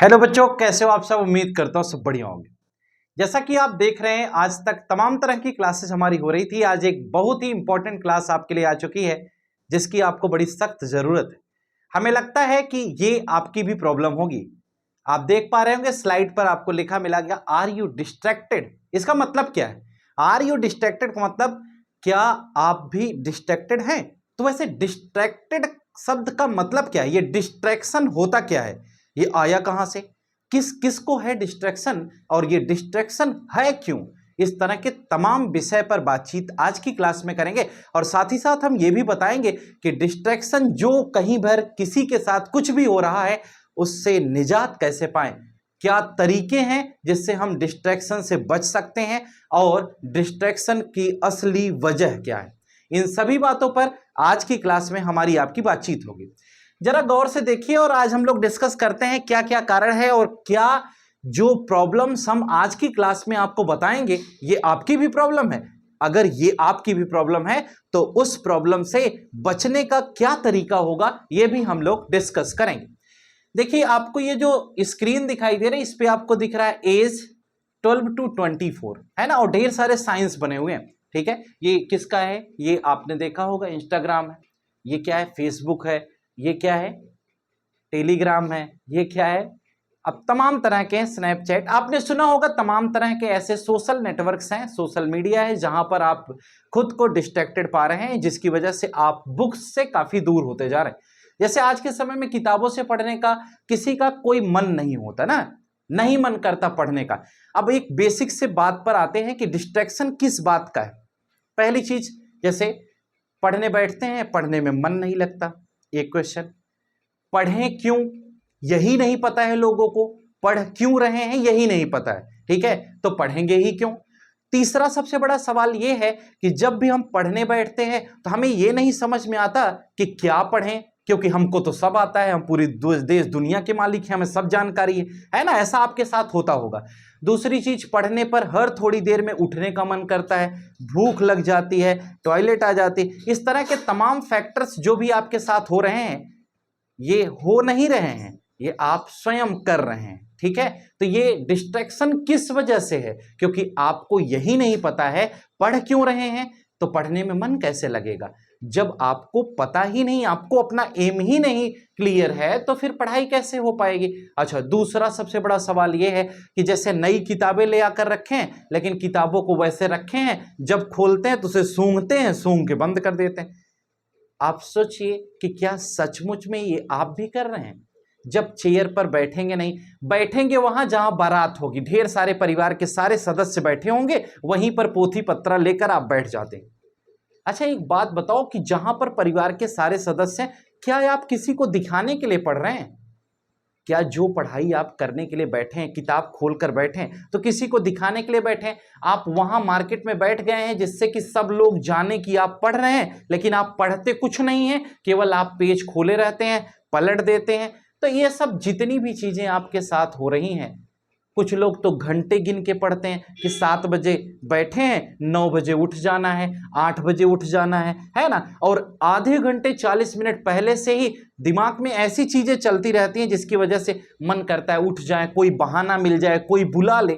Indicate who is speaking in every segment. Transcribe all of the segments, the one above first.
Speaker 1: Hello बच्चों, कैसे हो आप सब। उम्मीद करता हूँ सब बढ़िया होंगे। जैसा कि आप देख रहे हैं, आज तक तमाम तरह की क्लासेस हमारी हो रही थी। आज एक बहुत ही इंपॉर्टेंट क्लास आपके लिए आ चुकी है जिसकी आपको बड़ी सख्त जरूरत है। हमें लगता है कि ये आपकी भी प्रॉब्लम होगी। आप देख पा रहे होंगे स्लाइड पर आपको लिखा मिला गया, आर यू डिस्ट्रैक्टेड। इसका मतलब क्या है? आर यू डिस्ट्रैक्टेड का मतलब क्या आप भी डिस्ट्रैक्टेड हैं? तो वैसे डिस्ट्रैक्टेड शब्द का मतलब क्या है? ये डिस्ट्रैक्शन होता क्या है? ये आया कहां से? किस किस को है डिस्ट्रैक्शन, और ये डिस्ट्रैक्शन है क्यों? इस तरह के तमाम विषय पर बातचीत आज की क्लास में करेंगे। और साथ ही साथ हम ये भी बताएंगे कि डिस्ट्रैक्शन जो कहीं भर किसी के साथ कुछ भी हो रहा है उससे निजात कैसे पाएं, क्या तरीके हैं जिससे हम डिस्ट्रैक्शन से बच सकते हैं, और डिस्ट्रैक्शन की असली वजह क्या है। इन सभी बातों पर आज की क्लास में हमारी आपकी बातचीत होगी। जरा गौर से देखिए और आज हम लोग डिस्कस करते हैं क्या क्या कारण है और क्या जो प्रॉब्लम्स हम आज की क्लास में आपको बताएंगे ये आपकी भी प्रॉब्लम है। अगर ये आपकी भी प्रॉब्लम है तो उस प्रॉब्लम से बचने का क्या तरीका होगा ये भी हम लोग डिस्कस करेंगे। देखिए, आपको ये जो स्क्रीन दिखाई दे रही है इस पे आपको दिख रहा है एज 12 to 24, है ना, और ढेर सारे साइंस बने हुए हैं। ठीक है, ये किसका है? ये आपने देखा होगा इंस्टाग्राम है, ये क्या है? फेसबुक है, ये क्या है? टेलीग्राम है, ये क्या है? अब तमाम तरह के स्नैपचैट, आपने सुना होगा। तमाम तरह के ऐसे सोशल नेटवर्क्स हैं, सोशल मीडिया है जहां पर आप खुद को डिस्ट्रैक्टेड पा रहे हैं, जिसकी वजह से आप बुक्स से काफी दूर होते जा रहे हैं। जैसे आज के समय में किताबों से पढ़ने का किसी का कोई मन नहीं होता ना, नहीं मन करता पढ़ने का। अब एक बेसिक से बात पर आते हैं कि डिस्ट्रैक्शन किस बात का है। पहली चीज, जैसे पढ़ने बैठते हैं, पढ़ने में मन नहीं लगता। एक क्वेश्चन, पढ़ें क्यों यही नहीं पता है लोगों को। पढ़ क्यों रहे हैं यही नहीं पता है, ठीक है, तो पढ़ेंगे ही क्यों। तीसरा सबसे बड़ा सवाल यह है कि जब भी हम पढ़ने बैठते हैं तो हमें यह नहीं समझ में आता कि क्या पढ़ें, क्योंकि हमको तो सब आता है, हम पूरी देश दुनिया के मालिक हैं, हमें सब जानकारी है ना। ऐसा आपके साथ होता होगा। दूसरी चीज, पढ़ने पर हर थोड़ी देर में उठने का मन करता है, भूख लग जाती है, टॉयलेट आ जाती है। इस तरह के तमाम फैक्टर्स जो भी आपके साथ हो रहे हैं ये हो नहीं रहे हैं, ये आप स्वयं कर रहे हैं। ठीक है, तो ये डिस्ट्रैक्शन किस वजह से है? क्योंकि आपको यही नहीं पता है पढ़ क्यों रहे हैं, तो पढ़ने में मन कैसे लगेगा। जब आपको पता ही नहीं, आपको अपना एम ही नहीं क्लियर है, तो फिर पढ़ाई कैसे हो पाएगी। अच्छा, दूसरा सबसे बड़ा सवाल यह है कि जैसे नई किताबें ले आकर रखें, लेकिन किताबों को वैसे रखे हैं, जब खोलते हैं तो उसे सूंघते हैं, सूंघ के बंद कर देते हैं। आप सोचिए कि क्या सचमुच में ये आप भी कर रहे हैं? जब चेयर पर बैठेंगे, नहीं बैठेंगे वहां जहां बारात होगी, ढेर सारे परिवार के सारे सदस्य बैठे होंगे, वहीं पर पोथी पत्रा लेकर आप बैठ जाते हैं। अच्छा, एक बात बताओ कि जहां पर परिवार के सारे सदस्य हैं, क्या आप किसी को दिखाने के लिए पढ़ रहे हैं? क्या जो पढ़ाई आप करने के लिए बैठे हैं, किताब खोलकर बैठे हैं, तो किसी को दिखाने के लिए बैठे हैं? आप वहां मार्केट में बैठ गए हैं जिससे कि सब लोग जाने कि आप पढ़ रहे हैं, लेकिन आप पढ़ते कुछ नहीं है, केवल आप पेज खोले रहते हैं, पलट देते हैं। तो ये सब जितनी भी चीजें आपके साथ हो रही हैं, कुछ लोग तो घंटे गिन के पढ़ते हैं कि 7 बजे बैठे हैं, 9 बजे उठ जाना है, 8 बजे उठ जाना है ना। और आधे घंटे 40 मिनट पहले से ही दिमाग में ऐसी चीजें चलती रहती हैं जिसकी वजह से मन करता है उठ जाए, कोई बहाना मिल जाए, कोई बुला ले।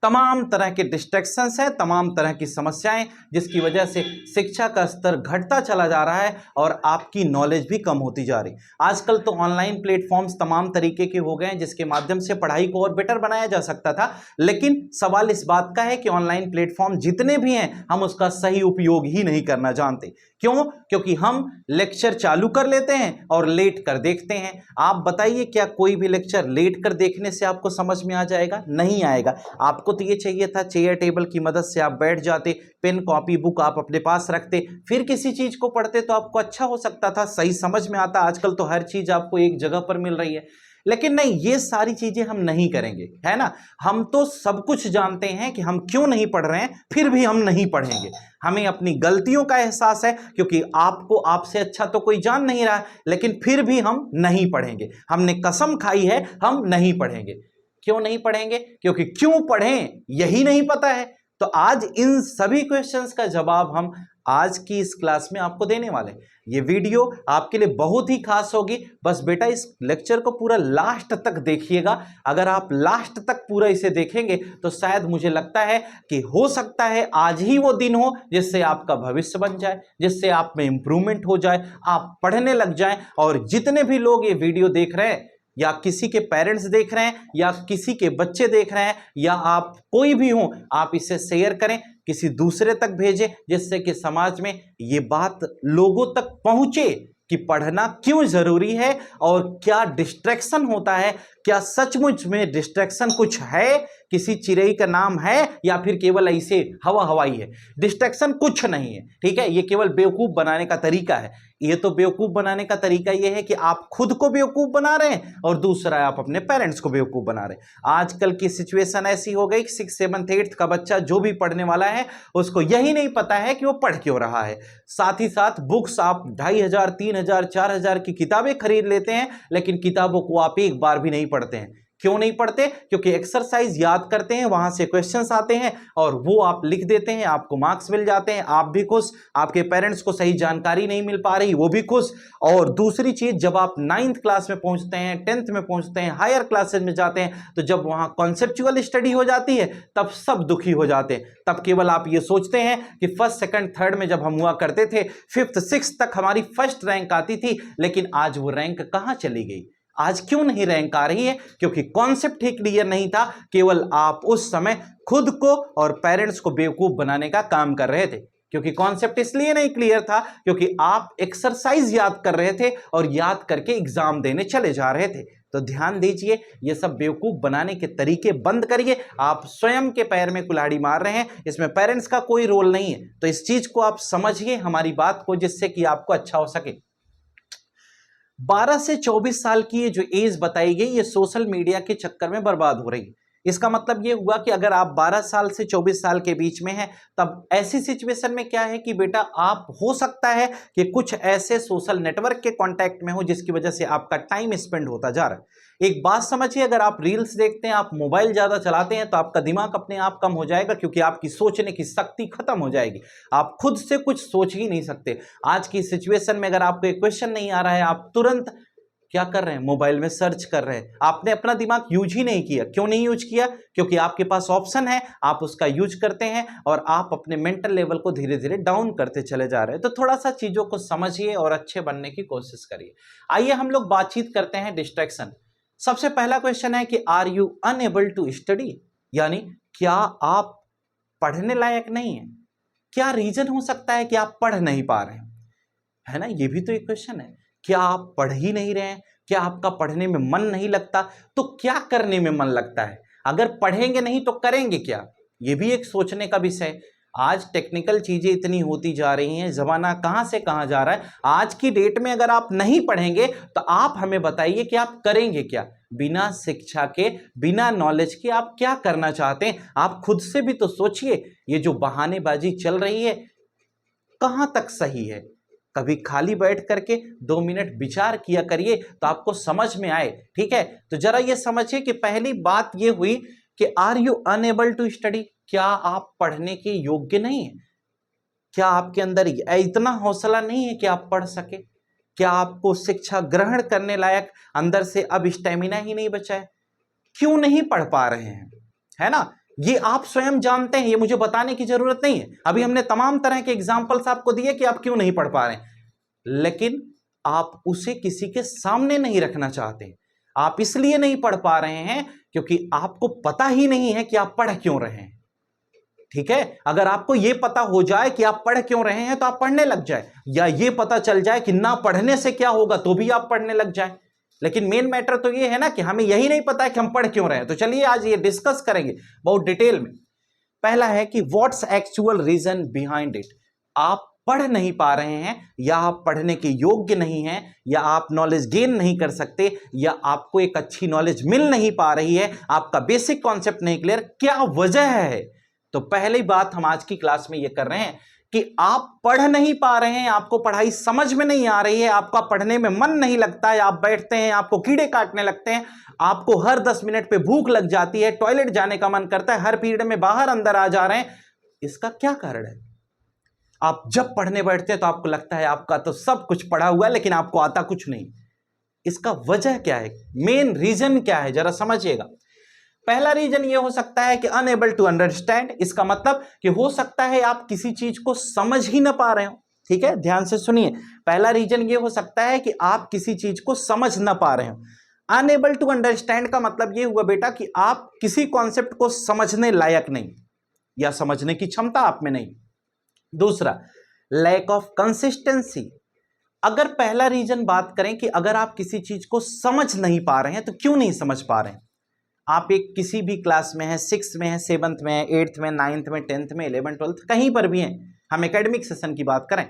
Speaker 1: तमाम तरह के डिस्ट्रैक्शंस हैं, तमाम तरह की समस्याएं, जिसकी वजह से शिक्षा का स्तर घटता चला जा रहा है और आपकी नॉलेज भी कम होती जा रही। आजकल तो ऑनलाइन प्लेटफॉर्म्स तमाम तरीके के हो गए हैं जिसके माध्यम से पढ़ाई को और बेटर बनाया जा सकता था, लेकिन सवाल इस बात का है कि ऑनलाइन प्लेटफॉर्म जितने भी हैं हम उसका सही उपयोग ही नहीं करना जानते। क्यों? क्योंकि हम लेक्चर चालू कर लेते हैं और लेट कर देखते हैं। आप बताइए, क्या कोई भी लेक्चर लेट कर देखने से आपको समझ में आ जाएगा? नहीं आएगा। आपको तो ये चाहिए था चेयर टेबल की मदद से आप बैठ जाते, पेन कॉपी बुक आप अपने पास रखते, फिर किसी चीज को पढ़ते तो आपको अच्छा हो सकता था, सही समझ में आता। आजकल तो हर चीज आपको एक जगह पर मिल रही है, लेकिन नहीं, ये सारी चीजें हम नहीं करेंगे, है ना। हम तो सब कुछ जानते हैं कि हम क्यों नहीं पढ़ रहे हैं, फिर भी हम नहीं पढ़ेंगे। हमें अपनी गलतियों का एहसास है, क्योंकि आपको आपसे अच्छा तो कोई जान नहीं रहा, लेकिन फिर भी हम नहीं पढ़ेंगे। हमने कसम खाई है हम नहीं पढ़ेंगे। क्यों नहीं पढ़ेंगे? क्योंकि क्यों पढ़ें यही नहीं पता है। तो आज इन सभी क्वेश्चंस का जवाब हम आज की इस क्लास में आपको देने वाले हैं। ये वीडियो आपके लिए बहुत ही खास होगी। बस बेटा इस लेक्चर को पूरा लास्ट तक देखिएगा। अगर आप लास्ट तक पूरा इसे देखेंगे तो शायद मुझे लगता है कि हो सकता है आज ही वो दिन हो जिससे आपका भविष्य बन जाए, जिससे आप में इंप्रूवमेंट हो जाए, आप पढ़ने लग जाएं। और जितने भी लोग ये वीडियो देख रहे हैं, या किसी के पेरेंट्स देख रहे हैं, या किसी के बच्चे देख रहे हैं, या आप कोई भी हो, आप इसे शेयर करें, किसी दूसरे तक भेजें, जिससे कि समाज में ये बात लोगों तक पहुंचे कि पढ़ना क्यों जरूरी है और क्या डिस्ट्रैक्शन होता है। क्या सचमुच में डिस्ट्रैक्शन कुछ है, किसी चिड़ै का नाम है, या फिर केवल ऐसे हवा हवाई है। डिस्ट्रैक्शन कुछ नहीं है, ठीक है। ये केवल बेवकूफ बनाने का तरीका है। ये तो बेवकूफ बनाने का तरीका ये है कि आप खुद को बेवकूफ बना रहे हैं और दूसरा आप अपने पेरेंट्स को बेवकूफ बना रहे हैं। आजकल की सिचुएशन ऐसी हो गई, 6th 7th 8th का बच्चा जो भी पढ़ने वाला है उसको यही नहीं पता है कि वो पढ़ क्यों रहा है। साथ ही साथ बुक्स आप 2500 3000 4000 की किताबें खरीद लेते हैं, लेकिन किताबों को आप एक बार भी नहीं पढ़ते हैं। क्यों नहीं पढ़ते? क्योंकि एक्सरसाइज याद करते हैं, वहां से क्वेश्चंस आते हैं और वो आप लिख देते हैं, आपको मार्क्स मिल जाते हैं, आप भी खुश, आपके पेरेंट्स को सही जानकारी नहीं मिल पा रही, वो भी खुश। और दूसरी चीज, जब आप 9th क्लास में पहुंचते हैं, 10th में पहुंचते हैं, हायर क्लासेस में जाते हैं, तो जब वहां कॉन्सेप्चुअल स्टडी हो जाती है तब सब दुखी हो जाते हैं। तब केवल आप ये सोचते हैं कि 1st 2nd 3rd में जब हम हुआ करते थे, 5th 6th तक हमारी फर्स्ट रैंक आती थी, लेकिन आज वो रैंक कहां चली गई? आज क्यों नहीं रैंक आ रही है? क्योंकि कॉन्सेप्ट ही क्लियर नहीं था। केवल आप उस समय खुद को और पेरेंट्स को बेवकूफ बनाने का काम कर रहे थे। क्योंकि कॉन्सेप्ट इसलिए नहीं क्लियर था क्योंकि आप एक्सरसाइज याद कर रहे थे और याद करके एग्जाम देने चले जा रहे थे। तो ध्यान दीजिए, ये सब बेवकूफ बनाने के तरीके बंद करिए। आप स्वयं के पैर में कुल्हाड़ी मार रहे हैं, इसमें पेरेंट्स का कोई रोल नहीं है। तो इस चीज को आप समझिए, हमारी बात को, जिससे कि आपको अच्छा हो सके। 12 से 24 साल की ये जो एज बताई गई, ये सोशल मीडिया के चक्कर में बर्बाद हो रही। इसका मतलब ये हुआ कि अगर आप 12 साल से 24 साल के बीच में हैं, तब ऐसी सिचुएशन में क्या है कि बेटा आप हो सकता है कि कुछ ऐसे सोशल नेटवर्क के कांटेक्ट में हो जिसकी वजह से आपका टाइम स्पेंड होता जा रहा है। एक बात समझिए, अगर आप रील्स देखते हैं, आप मोबाइल ज्यादा चलाते हैं, तो आपका दिमाग अपने आप कम हो जाएगा, क्योंकि आपकी सोचने की शक्ति खत्म हो जाएगी। आप खुद से कुछ सोच ही नहीं सकते। आज की सिचुएशन में अगर आपको एक क्वेश्चन नहीं आ रहा है, आप तुरंत क्या कर रहे हैं? मोबाइल में सर्च कर रहे हैं। आपने अपना दिमाग यूज ही नहीं किया। क्यों नहीं यूज किया? क्योंकि आपके पास ऑप्शन है, आप उसका यूज करते हैं और आप अपने मेंटल लेवल को धीरे धीरे डाउन करते चले जा रहे हैं। तो थोड़ा सा चीजों को समझिए और अच्छे बनने की कोशिश करिए। आइए हम लोग बातचीत करते हैं डिस्ट्रैक्शन। सबसे पहला क्वेश्चन है कि are you unable to study, यानी क्या आप पढ़ने लायक नहीं है? क्या रीजन हो सकता है कि आप पढ़ नहीं पा रहे हैं? है ना, ये भी तो एक क्वेश्चन है। क्या आप पढ़ ही नहीं रहे हैं? क्या आपका पढ़ने में मन नहीं लगता? तो क्या करने में मन लगता है? अगर पढ़ेंगे नहीं तो करेंगे क्या? ये भी एक सोचने का विषय है। आज टेक्निकल चीजें इतनी होती जा रही हैं, जमाना कहां से कहां जा रहा है। आज की डेट में अगर आप नहीं पढ़ेंगे तो आप हमें बताइए कि आप करेंगे क्या? बिना शिक्षा के, बिना नॉलेज के आप क्या करना चाहते हैं? आप खुद से भी तो सोचिए। ये जो बहानेबाजी चल रही है, कहां तक सही है? कभी खाली बैठ करके 2 मिनट विचार किया करिए तो आपको समझ में आए। ठीक है, तो जरा ये समझिए कि पहली बात ये हुई कि are you unable to study, क्या आप पढ़ने के योग्य नहीं है? क्या आपके अंदर इतना हौसला नहीं है कि आप पढ़ सके? क्या आपको शिक्षा ग्रहण करने लायक अंदर से अब स्टेमिना ही नहीं बचा है? क्यों नहीं पढ़ पा रहे हैं? है ना, ये आप स्वयं जानते हैं, ये मुझे बताने की जरूरत नहीं है। अभी हमने तमाम तरह के एग्जाम्पल्स आपको दिए कि आप क्यों नहीं पढ़ पा रहे हैं, लेकिन आप उसे किसी के सामने नहीं रखना चाहते। आप इसलिए नहीं पढ़ पा रहे हैं क्योंकि आपको पता ही नहीं है कि आप पढ़ क्यों रहे हैं। ठीक है, अगर आपको यह पता हो जाए कि आप पढ़ क्यों रहे हैं तो आप पढ़ने लग जाए, या ये पता चल जाए कि ना पढ़ने से क्या होगा तो भी आप पढ़ने लग जाए। लेकिन मेन मैटर तो ये है ना कि हमें यही नहीं पता है कि हम पढ़ क्यों रहे हैं। तो चलिए आज ये डिस्कस करेंगे बहुत डिटेल में। पहला है कि what's actual reason behind it. आप पढ़ नहीं पा रहे हैं, या आप पढ़ने के योग्य नहीं हैं, या आप नॉलेज गेन नहीं कर सकते, या आपको एक अच्छी नॉलेज मिल नहीं पा रही है, आपका बेसिक कॉन्सेप्ट नहीं क्लियर, क्या वजह है? तो पहली बात हम आज की क्लास में ये कर रहे हैं कि आप पढ़ नहीं पा रहे हैं, आपको पढ़ाई समझ में नहीं आ रही है, आपका पढ़ने में मन नहीं लगता है, आप बैठते हैं आपको कीड़े काटने लगते हैं, आपको हर 10 मिनट पे भूख लग जाती है, टॉयलेट जाने का मन करता है, हर पीरियड में बाहर अंदर आ जा रहे हैं। इसका क्या कारण है? आप जब पढ़ने बैठते हैं तो आपको लगता है आपका तो सब कुछ पढ़ा हुआ है लेकिन आपको आता कुछ नहीं। इसका वजह क्या है, मेन रीजन क्या है, जरा समझिएगा। पहला रीजन ये हो सकता है कि अनएबल टू अंडरस्टैंड। इसका मतलब कि हो सकता है आप किसी चीज को समझ ही ना पा रहे हो। ठीक है, ध्यान से सुनिए। पहला रीजन ये हो सकता है कि आप किसी चीज को समझ ना पा रहे हो। अनएबल टू अंडरस्टैंड का मतलब ये हुआ बेटा कि आप किसी कॉन्सेप्ट को समझने लायक नहीं, या समझने की क्षमता आप में नहीं। दूसरा, लैक ऑफ कंसिस्टेंसी। अगर पहला रीजन बात करें कि अगर आप किसी चीज को समझ नहीं पा रहे हैं तो क्यों नहीं समझ पा रहे हैं। आप एक किसी भी क्लास में हैं, 6 में है, 7th में है, 8th में, 9th में, 10th में, 11th 12th कहीं पर भी हैं, हम एकेडमिक सेशन की बात करें।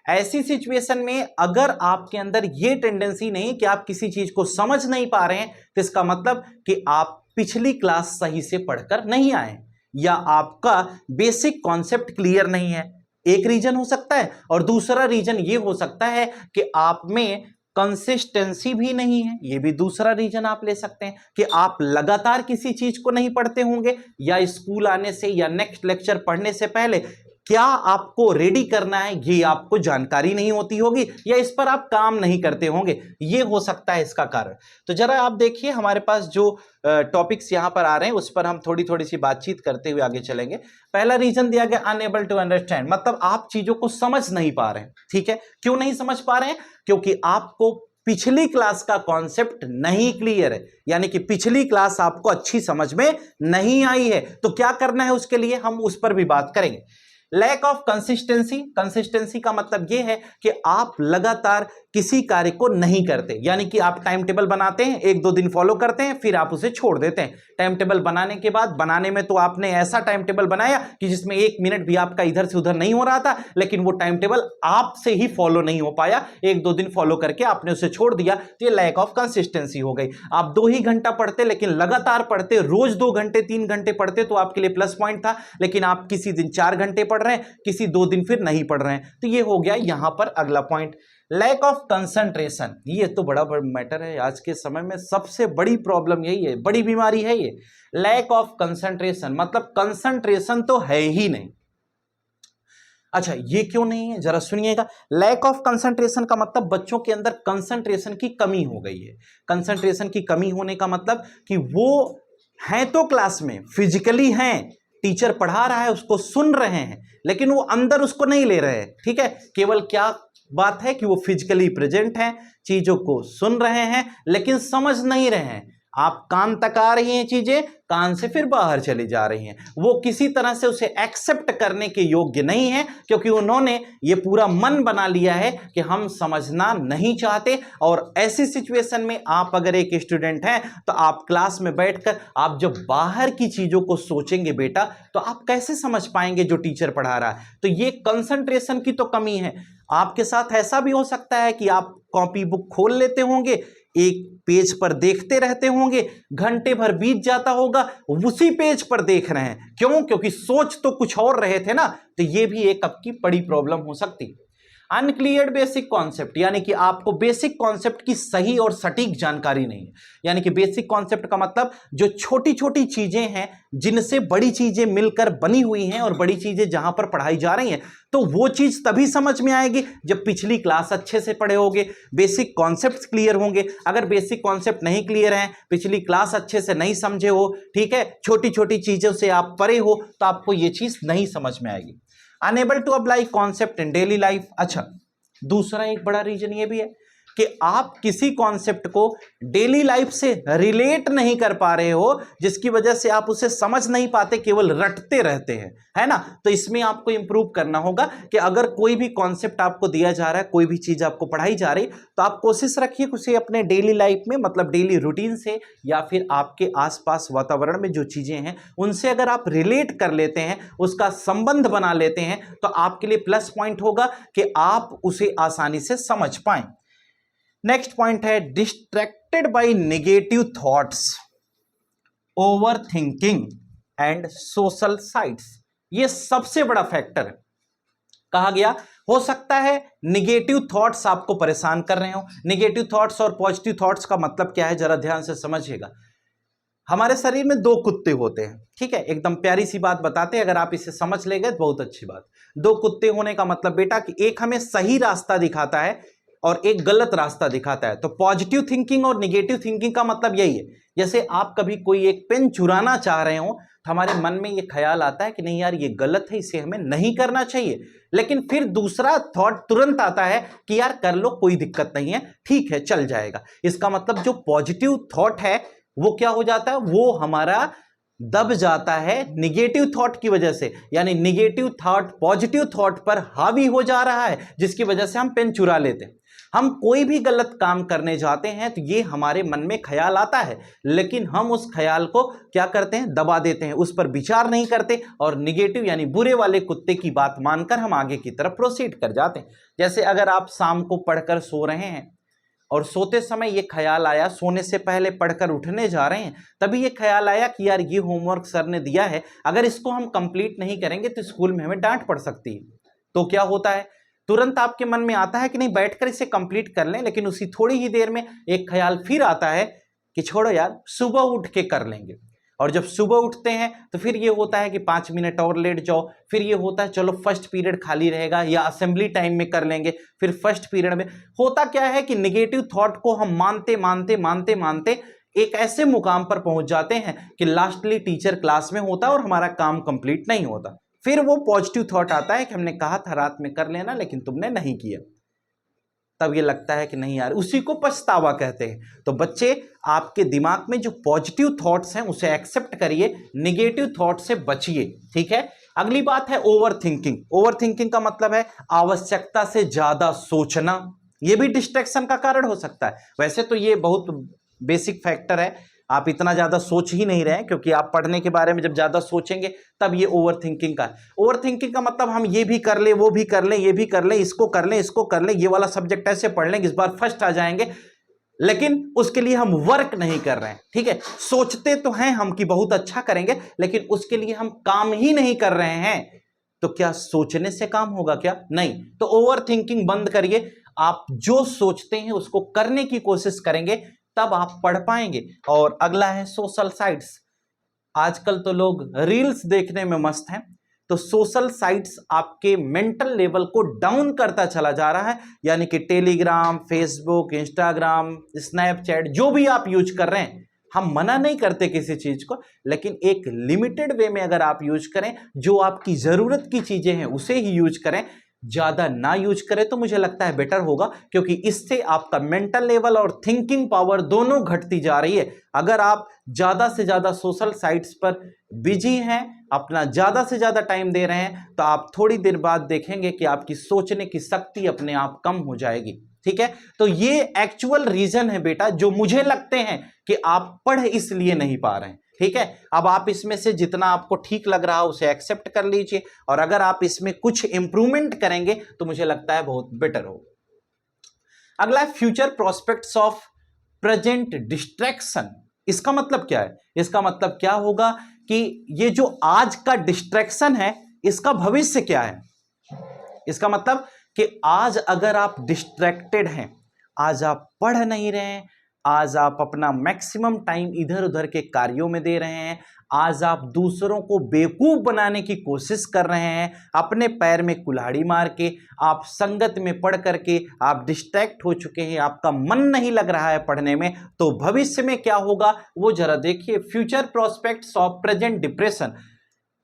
Speaker 1: ऐसी सिचुएशन में अगर आपके अंदर ये टेंडेंसी नहीं कि आप किसी चीज को समझ नहीं पा रहे हैं तो इसका मतलब कि आप पिछली क्लास सही से पढ़कर नहीं आए, या आपका बेसिक कॉन्सेप्ट क्लियर नहीं है। एक रीजन हो सकता है। और दूसरा रीजन ये हो सकता है कि आप में कंसिस्टेंसी भी नहीं है। ये भी दूसरा रीजन आप ले सकते हैं कि आप लगातार किसी चीज को नहीं पढ़ते होंगे, या स्कूल आने से या नेक्स्ट लेक्चर पढ़ने से पहले क्या आपको रेडी करना है ये आपको जानकारी नहीं होती होगी, या इस पर आप काम नहीं करते होंगे। ये हो सकता है इसका कारण। तो जरा आप देखिए, हमारे पास जो टॉपिक्स यहां पर आ रहे हैं उस पर हम थोड़ी थोड़ी सी बातचीत करते हुए आगे चलेंगे। पहला रीजन दिया गया अनएबल टू अंडरस्टैंड, मतलब आप चीजों को समझ नहीं पा रहे हैं। ठीक है, क्यों नहीं समझ पा रहे हैं? क्योंकि आपको पिछली क्लास का कॉन्सेप्ट नहीं क्लियर है, यानी कि पिछली क्लास आपको अच्छी समझ में नहीं आई है। तो क्या करना है उसके लिए, हम उस पर भी बात करेंगे। Lack of consistency. कंसिस्टेंसी का मतलब यह है कि आप लगातार किसी कार्य को नहीं करते, यानी कि आप टाइम टेबल बनाते हैं, 1-2 दिन फॉलो करते हैं, फिर आप उसे छोड़ देते हैं। टाइम टेबल बनाने के बाद, बनाने में तो आपने ऐसा टाइम टेबल बनाया कि जिसमें 1 मिनट भी आपका इधर से उधर नहीं हो रहा था, लेकिन वो टाइम टेबल आपसे ही फॉलो नहीं हो पाया, 1-2 दिन फॉलो करके आपने उसे छोड़ दिया, तो ये लैक ऑफ कंसिस्टेंसी हो गई। आप 2 ही घंटा पढ़ते लेकिन लगातार पढ़ते, रोज 2 घंटे 3 घंटे पढ़ते तो आपके लिए प्लस पॉइंट था, लेकिन आप किसी दिन 4 घंटे पढ़ रहे हैं, किसी 2 दिन फिर नहीं पढ़ रहे हैं, तो ये हो गया यहां पर अगला पॉइंट, लैक ऑफ कंसंट्रेशन। ये तो बड़ा मैटर है, आज के समय में सबसे बड़ी प्रॉब्लम यही है, बड़ी बीमारी है ये, लैक ऑफ कंसंट्रेशन। मतलब कंसंट्रेशन तो है ही नहीं। अच्छा, ये क्यों नहीं है, जरा सुनिएगा। लैक ऑफ कंसंट्रेशन का मतलब बच्चों के अंदर कंसंट्रेशन की कमी हो गई है। कंसंट्रेशन की कमी होने का मतलब कि वो हैं तो क्लास में, फिजिकली हैं, टीचर पढ़ा रहा है उसको सुन रहे हैं, लेकिन वो अंदर उसको नहीं ले रहे हैं। ठीक है, केवल क्या बात है कि वो फिजिकली प्रेजेंट हैं, चीजों को सुन रहे हैं लेकिन समझ नहीं रहे हैं। आप कान तक आ रही हैं चीजें, कान से फिर बाहर चली जा रही हैं। वो किसी तरह से उसे एक्सेप्ट करने के योग्य नहीं है, क्योंकि उन्होंने ये पूरा मन बना लिया है कि हम समझना नहीं चाहते। और ऐसी सिचुएशन में आप अगर एक स्टूडेंट हैं तो आप क्लास में बैठकर आप जब बाहर की चीजों को सोचेंगे बेटा, तो आप कैसे समझ पाएंगे जो टीचर पढ़ा रहा है। तो ये कंसंट्रेशन की तो कमी है। आपके साथ ऐसा भी हो सकता है कि आप कॉपी बुक खोल लेते होंगे, एक पेज पर देखते रहते होंगे, घंटे भर बीत जाता होगा, उसी पेज पर देख रहे हैं। क्यों? क्योंकि सोच तो कुछ और रहे थे ना। तो ये भी एक आपकी बड़ी प्रॉब्लम हो सकती है। अनक्लियर बेसिक कॉन्सेप्ट, यानी कि आपको बेसिक कॉन्सेप्ट की सही और सटीक जानकारी नहीं है। यानी कि बेसिक कॉन्सेप्ट का मतलब जो छोटी छोटी चीजें हैं जिनसे बड़ी चीजें मिलकर बनी हुई हैं, और बड़ी चीजें जहां पर पढ़ाई जा रही हैं, तो वो चीज तभी समझ में आएगी जब पिछली क्लास अच्छे से पढ़े होंगे, बेसिक कॉन्सेप्ट क्लियर होंगे। अगर बेसिक कॉन्सेप्ट नहीं क्लियर हैं, पिछली क्लास अच्छे से नहीं समझे हो, ठीक है, छोटी छोटी चीजों से आप परे हो, तो आपको ये चीज नहीं समझ में आएगी। Unable to apply concept in daily life. अच्छा, दूसरा एक बड़ा रीजन ये भी है कि आप किसी कॉन्सेप्ट को डेली लाइफ से रिलेट नहीं कर पा रहे हो, जिसकी वजह से आप उसे समझ नहीं पाते, केवल रटते रहते हैं, है ना। तो इसमें आपको इंप्रूव करना होगा कि अगर कोई भी कॉन्सेप्ट आपको दिया जा रहा है, कोई भी चीज आपको पढ़ाई जा रही, तो आप कोशिश रखिए उसे अपने डेली लाइफ में, मतलब डेली रूटीन से, या फिर आपके आसपास वातावरण में जो चीजें हैं उनसे अगर आप रिलेट कर लेते हैं, उसका संबंध बना लेते हैं, तो आपके लिए प्लस पॉइंट होगा कि आप उसे आसानी से समझ पाएं। नेक्स्ट पॉइंट है distracted by negative thoughts, over thinking and social sites. ये सबसे बड़ा फैक्टर है। कहा गया हो सकता है नेगेटिव थॉट्स आपको परेशान कर रहे हो। नेगेटिव थॉट्स और पॉजिटिव थॉट्स का मतलब क्या है, जरा ध्यान से समझिएगा। हमारे शरीर में दो कुत्ते होते हैं, ठीक है, एकदम प्यारी सी बात बताते हैं, अगर आप इसे समझ ले गए तो बहुत अच्छी बात। दो कुत्ते होने का मतलब बेटा कि एक हमें सही रास्ता दिखाता है और एक गलत रास्ता दिखाता है। तो पॉजिटिव थिंकिंग और निगेटिव थिंकिंग का मतलब यही है। जैसे आप कभी कोई एक पेन चुराना चाह रहे हो तो हमारे मन में ये ख्याल आता है कि नहीं यार ये गलत है, इसे हमें नहीं करना चाहिए, लेकिन फिर दूसरा थॉट तुरंत आता है कि यार कर लो, कोई दिक्कत नहीं है, ठीक है, चल जाएगा। इसका मतलब जो पॉजिटिव थॉट है वो क्या हो जाता है, वो हमारा दब जाता है निगेटिव थॉट की वजह से, यानी निगेटिव थॉट पॉजिटिव थॉट पर हावी हो जा रहा है, जिसकी वजह से हम पेन चुरा लेते हैं। हम कोई भी गलत काम करने जाते हैं तो ये हमारे मन में ख्याल आता है, लेकिन हम उस ख्याल को क्या करते हैं, दबा देते हैं, उस पर विचार नहीं करते और निगेटिव यानी बुरे वाले कुत्ते की बात मानकर हम आगे की तरफ प्रोसीड कर जाते हैं। जैसे अगर आप शाम को पढ़कर सो रहे हैं और सोते समय ये ख्याल आया, सोने से पहले पढ़कर उठने जा रहे हैं, तभी ये ख्याल आया कि यार ये होमवर्क सर ने दिया है, अगर इसको हम कंप्लीट नहीं करेंगे तो स्कूल में हमें डांट पड़ सकती है। तो क्या होता है, तुरंत आपके मन में आता है कि नहीं बैठकर इसे कंप्लीट कर लें, लेकिन उसी थोड़ी ही देर में एक ख्याल फिर आता है कि छोड़ो यार सुबह उठ के कर लेंगे। और जब सुबह उठते हैं तो फिर ये होता है कि 5 मिनट और लेट जाओ, फिर ये होता है चलो फर्स्ट पीरियड खाली रहेगा या असेंबली टाइम में कर लेंगे, फिर फर्स्ट पीरियड में। होता क्या है कि निगेटिव थॉट को हम मानते मानते मानते मानते एक ऐसे मुकाम पर पहुंच जाते हैं कि लास्टली टीचर क्लास में होता है और हमारा काम कंप्लीट नहीं होता। फिर वो पॉजिटिव थॉट आता है कि हमने कहा था रात में कर लेना, लेकिन तुमने नहीं किया। तब ये लगता है कि नहीं यार, उसी को पछतावा कहते हैं। तो बच्चे, आपके दिमाग में जो पॉजिटिव थॉट्स हैं उसे एक्सेप्ट करिए, निगेटिव थॉट से बचिए, ठीक है। अगली बात है ओवर थिंकिंग। ओवर थिंकिंग का मतलब है आवश्यकता से ज्यादा सोचना। यह भी डिस्ट्रैक्शन का कारण हो सकता है। वैसे तो ये बहुत बेसिक फैक्टर है, आप इतना ज्यादा सोच ही नहीं रहे हैं, क्योंकि आप पढ़ने के बारे में जब ज्यादा सोचेंगे तब ये ओवर थिंकिंग का है। ओवर थिंकिंग का मतलब हम ये भी कर ले, वो भी कर ले, ये भी कर ले, इसको कर ले, इसको कर ले, ये वाला सब्जेक्ट ऐसे पढ़ लेंगे, इस बार फर्स्ट आ जाएंगे, लेकिन उसके लिए हम वर्क नहीं कर रहे हैं, ठीक है। सोचते तो हैं हम कि बहुत अच्छा करेंगे, लेकिन उसके लिए हम काम ही नहीं कर रहे हैं। तो क्या सोचने से काम होगा क्या? नहीं। तो ओवर थिंकिंग बंद करिए, आप जो सोचते हैं उसको करने की कोशिश करेंगे, तब आप पढ़ पाएंगे। और अगला है सोशल साइट्स। आजकल तो लोग रील्स देखने में मस्त हैं, तो सोशल साइट्स आपके मेंटल लेवल को डाउन करता चला जा रहा है। यानी कि टेलीग्राम, फेसबुक, इंस्टाग्राम, स्नैपचैट, जो भी आप यूज कर रहे हैं, हम मना नहीं करते किसी चीज को, लेकिन एक लिमिटेड वे में अगर आप यूज करें, जो आपकी जरूरत की चीजें हैं उसे ही यूज करें, ज्यादा ना यूज करें तो मुझे लगता है बेटर होगा, क्योंकि इससे आपका मेंटल लेवल और थिंकिंग पावर दोनों घटती जा रही है। अगर आप ज्यादा से ज्यादा सोशल साइट्स पर बिजी हैं, अपना ज्यादा से ज्यादा टाइम दे रहे हैं, तो आप थोड़ी देर बाद देखेंगे कि आपकी सोचने की शक्ति अपने आप कम हो जाएगी, ठीक है। तो ये एक्चुअल रीजन है बेटा, जो मुझे लगते हैं कि आप पढ़ इसलिए नहीं पा रहे हैं, ठीक है। अब आप इसमें से जितना आपको ठीक लग रहा है उसे एक्सेप्ट कर लीजिए, और अगर आप इसमें कुछ इंप्रूवमेंट करेंगे तो मुझे लगता है बहुत बेटर होगा। अगला है future prospects of present distraction. इसका मतलब क्या है? इसका मतलब क्या होगा कि ये जो आज का डिस्ट्रैक्शन है, इसका भविष्य क्या है। इसका मतलब कि आज अगर आप डिस्ट्रैक्टेड हैं, आज आप पढ़ नहीं रहे हैं, आज आप अपना मैक्सिमम टाइम इधर उधर के कार्यों में दे रहे हैं, आज आप दूसरों को बेवकूफ बनाने की कोशिश कर रहे हैं, अपने पैर में कुल्हाड़ी मार के, आप संगत में पढ़ करके आप डिस्ट्रैक्ट हो चुके हैं, आपका मन नहीं लग रहा है पढ़ने में, तो भविष्य में क्या होगा वो जरा देखिए। Future prospects of present depression.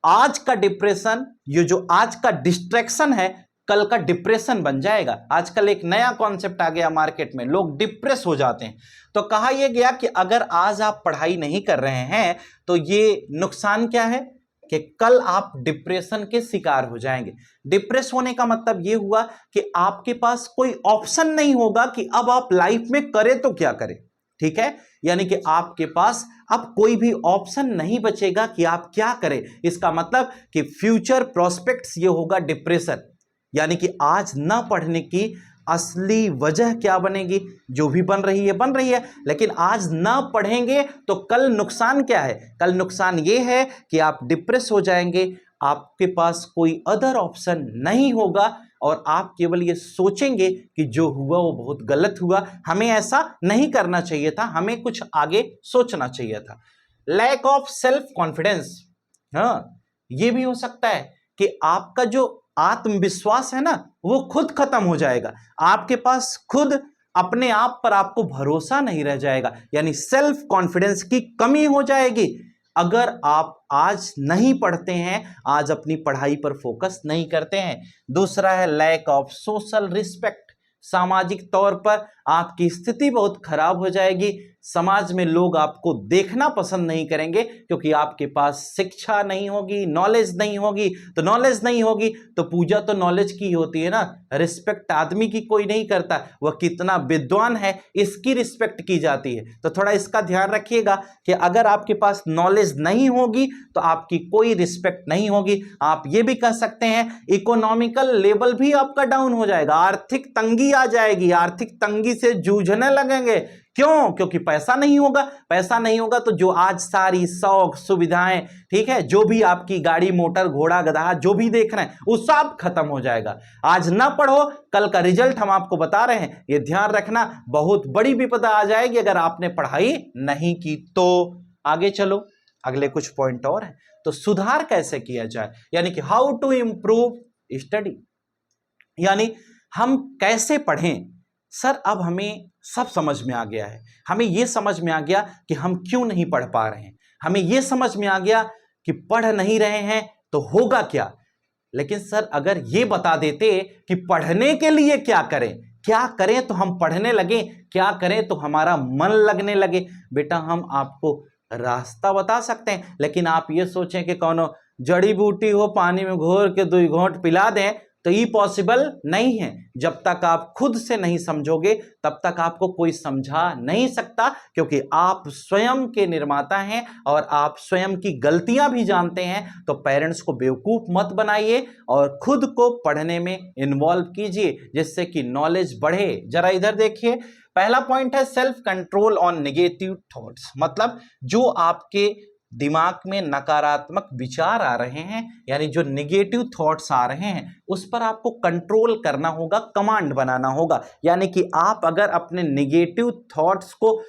Speaker 1: आज का डिप्रेशन, ये जो आज का डिस्ट्रैक्शन है, कल का डिप्रेशन बन जाएगा। आजकल एक नया कॉन्सेप्ट आ गया मार्केट में, लोग डिप्रेस हो जाते हैं। तो कहा यह गया कि अगर आज आप पढ़ाई नहीं कर रहे हैं तो ये नुकसान क्या है कि कल आप डिप्रेशन के शिकार हो जाएंगे। डिप्रेस होने का मतलब यह हुआ कि आपके पास कोई ऑप्शन नहीं होगा कि अब आप लाइफ में करें तो क्या करें, ठीक है। यानी कि आपके पास अब कोई भी ऑप्शन नहीं बचेगा कि आप क्या करें। इसका मतलब कि फ्यूचर प्रोस्पेक्ट्स ये होगा डिप्रेशन। यानी कि आज ना पढ़ने की असली वजह क्या बनेगी? जो भी बन रही है, लेकिन आज ना पढ़ेंगे तो कल नुकसान क्या है? कल नुकसान ये है कि आप डिप्रेस हो जाएंगे, आपके पास कोई अदर ऑप्शन नहीं होगा, और आप केवल ये सोचेंगे कि जो हुआ वो बहुत गलत हुआ, हमें ऐसा नहीं करना चाहिए था, हमें कुछ आगे सोचना चाहिए था। Lack of self confidence. हाँ, ये भी हो सकता है कि आपका जो आत्मविश्वास है ना वो खुद खत्म हो जाएगा, आपके पास खुद अपने आप पर आपको भरोसा नहीं रह जाएगा, यानी सेल्फ कॉन्फिडेंस की कमी हो जाएगी अगर आप आज नहीं पढ़ते हैं, आज अपनी पढ़ाई पर फोकस नहीं करते हैं। दूसरा है लैक ऑफ सोशल रिस्पेक्ट। सामाजिक तौर पर आपकी स्थिति बहुत खराब हो जाएगी, समाज में लोग आपको देखना पसंद नहीं करेंगे क्योंकि आपके पास शिक्षा नहीं होगी, नॉलेज नहीं होगी। तो नॉलेज नहीं होगी तो पूजा तो नॉलेज की होती है ना, रिस्पेक्ट आदमी की कोई नहीं करता, वह कितना विद्वान है इसकी रिस्पेक्ट की जाती है। तो थोड़ा इसका ध्यान रखिएगा कि अगर आपके पास नॉलेज नहीं होगी तो आपकी कोई रिस्पेक्ट नहीं होगी। आप ये भी कह सकते हैं इकोनॉमिकल लेवल भी आपका डाउन हो जाएगा, आर्थिक तंगी आ जाएगी, आर्थिक तंगी से जूझने लगेंगे। क्यों? क्योंकि पैसा नहीं होगा। पैसा नहीं होगा तो जो आज सारी शौक सुविधाएं, ठीक है, जो भी आपकी गाड़ी मोटर घोड़ा गधा जो भी देख रहे हैं वो सब खत्म हो जाएगा। आज ना पढ़ो, कल का रिजल्ट हम आपको बता रहे हैं, ये ध्यान रखना, बहुत बड़ी विपदा आ जाएगी अगर आपने पढ़ाई नहीं की तो। आगे चलो, अगले कुछ पॉइंट और हैं। तो सुधार कैसे किया जाए, यानी कि हाउ टू इंप्रूव स्टडी, यानी हम कैसे पढ़ें। सर अब हमें सब समझ में आ गया है, हमें यह समझ में आ गया कि हम क्यों नहीं पढ़ पा रहे हैं, हमें यह समझ में आ गया कि पढ़ नहीं रहे हैं तो होगा क्या। लेकिन सर अगर ये बता देते कि पढ़ने के लिए क्या करें, क्या करें तो हम पढ़ने लगे, क्या करें तो हमारा मन लगने लगे। बेटा हम आपको रास्ता बता सकते हैं, लेकिन आप ये सोचें कि कौन जड़ी बूटी हो पानी में घोर के 2 घोंट पिला दें तो ये पॉसिबल नहीं है। जब तक आप खुद से नहीं समझोगे तब तक आपको कोई समझा नहीं सकता, क्योंकि आप स्वयं के निर्माता हैं और आप स्वयं की गलतियां भी जानते हैं। तो पेरेंट्स को बेवकूफ मत बनाइए और खुद को पढ़ने में इन्वॉल्व कीजिए जिससे कि नॉलेज बढ़े। जरा इधर देखिए, पहला पॉइंट है self control on negative thoughts, मतलब जो आपके दिमाग में नकारात्मक विचार आ रहे हैं, यानी जो नेगेटिव थॉट्स आ रहे हैं उस पर आपको कंट्रोल करना होगा, कमांड बनाना होगा। यानी कि आप अगर अपने नेगेटिव थॉट्स को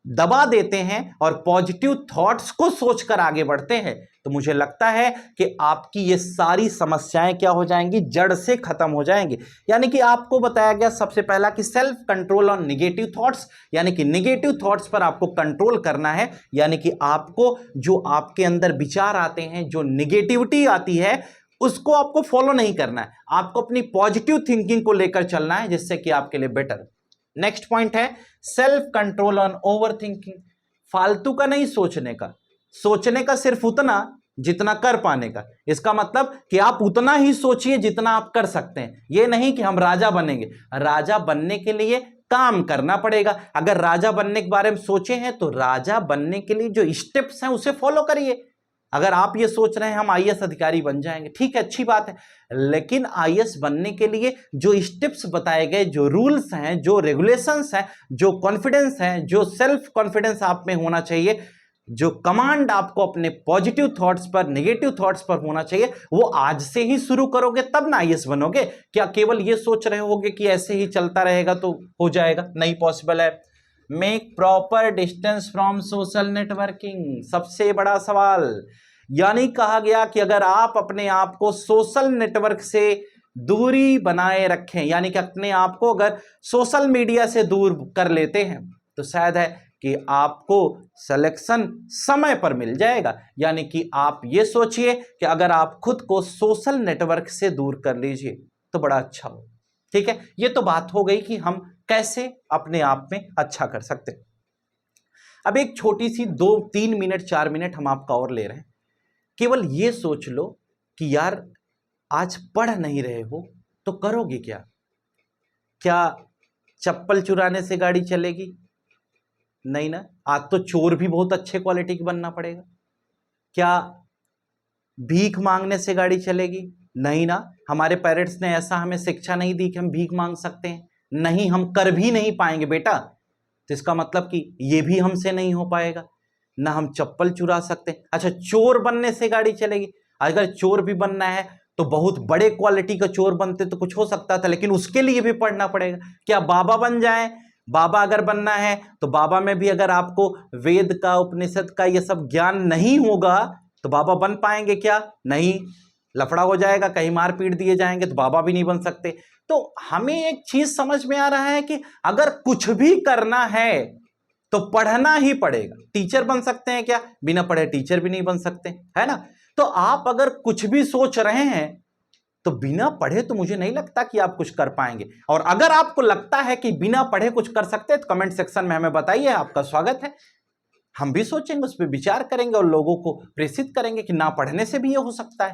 Speaker 1: दबा देते हैं और पॉजिटिव थॉट्स को सोचकर आगे बढ़ते हैं तो मुझे लगता है कि आपकी ये सारी समस्याएं क्या हो जाएंगी, जड़ से खत्म हो जाएंगी। यानी कि आपको बताया गया सबसे पहला कि self control on negative thoughts, यानी कि नेगेटिव थॉट्स पर आपको कंट्रोल करना है। यानी कि आपको जो आपके अंदर विचार आते हैं, जो नेगेटिविटी आती है उसको आपको फॉलो नहीं करना है, आपको अपनी पॉजिटिव थिंकिंग को लेकर चलना है जिससे कि आपके लिए बेटर। नेक्स्ट पॉइंट है self control on over thinking, फालतू का नहीं सोचने का, सोचने का सिर्फ उतना जितना कर पाने का। इसका मतलब कि आप उतना ही सोचिए जितना आप कर सकते हैं। यह नहीं कि हम राजा बनेंगे, राजा बनने के लिए काम करना पड़ेगा। अगर राजा बनने के बारे में सोचे हैं तो राजा बनने के लिए जो स्टेप्स हैं उसे फॉलो करिए। अगर आप ये सोच रहे हैं हम आईएएस अधिकारी बन जाएंगे, ठीक है, अच्छी बात है, लेकिन आईएएस बनने के लिए जो स्टेप्स बताए गए, जो रूल्स हैं, जो रेगुलेशंस हैं, जो कॉन्फिडेंस है, जो सेल्फ कॉन्फिडेंस आप में होना चाहिए, जो कमांड आपको अपने पॉजिटिव थॉट्स पर नेगेटिव थॉट्स पर होना चाहिए, वो आज से ही शुरू करोगे तब ना आईएएस बनोगे। क्या केवल ये सोच रहे होगे कि ऐसे ही चलता रहेगा तो हो जाएगा? नहीं पॉसिबल है। Make proper distance from social networking, सबसे बड़ा सवाल। यानी कहा गया कि अगर आप अपने आप को सोशल नेटवर्क से दूरी बनाए रखें, यानी कि अपने आप को अगर सोशल मीडिया से दूर कर लेते हैं तो शायद है कि आपको सिलेक्शन समय पर मिल जाएगा। यानी कि आप ये सोचिए कि अगर आप खुद को सोशल नेटवर्क से दूर कर लीजिए तो बड़ा अच्छा हो। ठीक है, ये तो बात हो गई कि हम कैसे अपने आप में अच्छा कर सकते हैं। अब एक छोटी सी 2-3 मिनट 4 मिनट हम आपका और ले रहे हैं। केवल ये सोच लो कि यार आज पढ़ नहीं रहे हो तो करोगे क्या? क्या चप्पल चुराने से गाड़ी चलेगी? नहीं ना। आज तो चोर भी बहुत अच्छे क्वालिटी की बनना पड़ेगा। क्या भीख मांगने से गाड़ी चलेगी? नहीं ना। हमारे पेरेंट्स ने ऐसा हमें शिक्षा नहीं दी कि हम भीख मांग सकते हैं। नहीं, हम कर भी नहीं पाएंगे बेटा। तो इसका मतलब कि ये भी हमसे नहीं हो पाएगा ना, हम चप्पल चुरा सकते हैं। अच्छा, चोर बनने से गाड़ी चलेगी? अगर चोर भी बनना है तो बहुत बड़े क्वालिटी का चोर बनते तो कुछ हो सकता था, लेकिन उसके लिए भी पढ़ना पड़ेगा। क्या बाबा बन जाएं, बाबा अगर बनना है तो बाबा में भी अगर आपको वेद का, उपनिषद का ये सब ज्ञान नहीं होगा तो बाबा बन पाएंगे क्या? नहीं, लफड़ा हो जाएगा, कहीं मार पीट दिए जाएंगे तो बाबा भी नहीं बन सकते। तो हमें एक चीज समझ में आ रहा है कि अगर कुछ भी करना है तो पढ़ना ही पड़ेगा। टीचर बन सकते हैं क्या? बिना पढ़े टीचर भी नहीं बन सकते, है ना? तो आप अगर कुछ भी सोच रहे हैं तो बिना पढ़े तो मुझे नहीं लगता कि आप कुछ कर पाएंगे। और अगर आपको लगता है कि बिना पढ़े कुछ कर सकते हैं तो कमेंट सेक्शन में हमें बताइए, आपका स्वागत है। हम भी सोचेंगे, उस पर विचार करेंगे और लोगों को प्रेरित करेंगे कि ना पढ़ने से भी ये हो सकता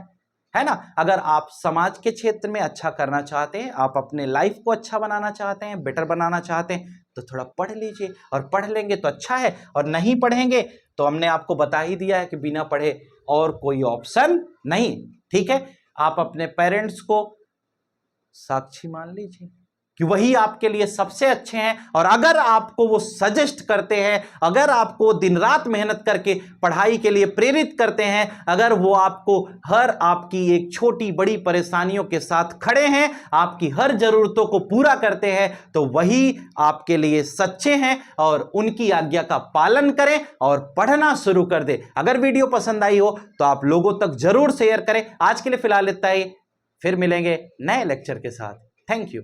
Speaker 1: है ना? अगर आप समाज के क्षेत्र में अच्छा करना चाहते हैं, आप अपने लाइफ को अच्छा बनाना चाहते हैं, बेटर बनाना चाहते हैं, तो थोड़ा पढ़ लीजिए। और पढ़ लेंगे तो अच्छा है, और नहीं पढ़ेंगे तो हमने आपको बता ही दिया है कि बिना पढ़े और कोई ऑप्शन नहीं। ठीक है, आप अपने पेरेंट्स को साक्षी मान लीजिए कि वही आपके लिए सबसे अच्छे हैं। और अगर आपको वो सजेस्ट करते हैं, अगर आपको दिन रात मेहनत करके पढ़ाई के लिए प्रेरित करते हैं, अगर वो आपको हर आपकी एक छोटी बड़ी परेशानियों के साथ खड़े हैं, आपकी हर जरूरतों को पूरा करते हैं, तो वही आपके लिए सच्चे हैं। और उनकी आज्ञा का पालन करें और पढ़ना शुरू कर दें। अगर वीडियो पसंद आई हो तो आप लोगों तक जरूर शेयर करें। आज के लिए फिलहाल इतना ही, फिर मिलेंगे नए लेक्चर के साथ। Thank you.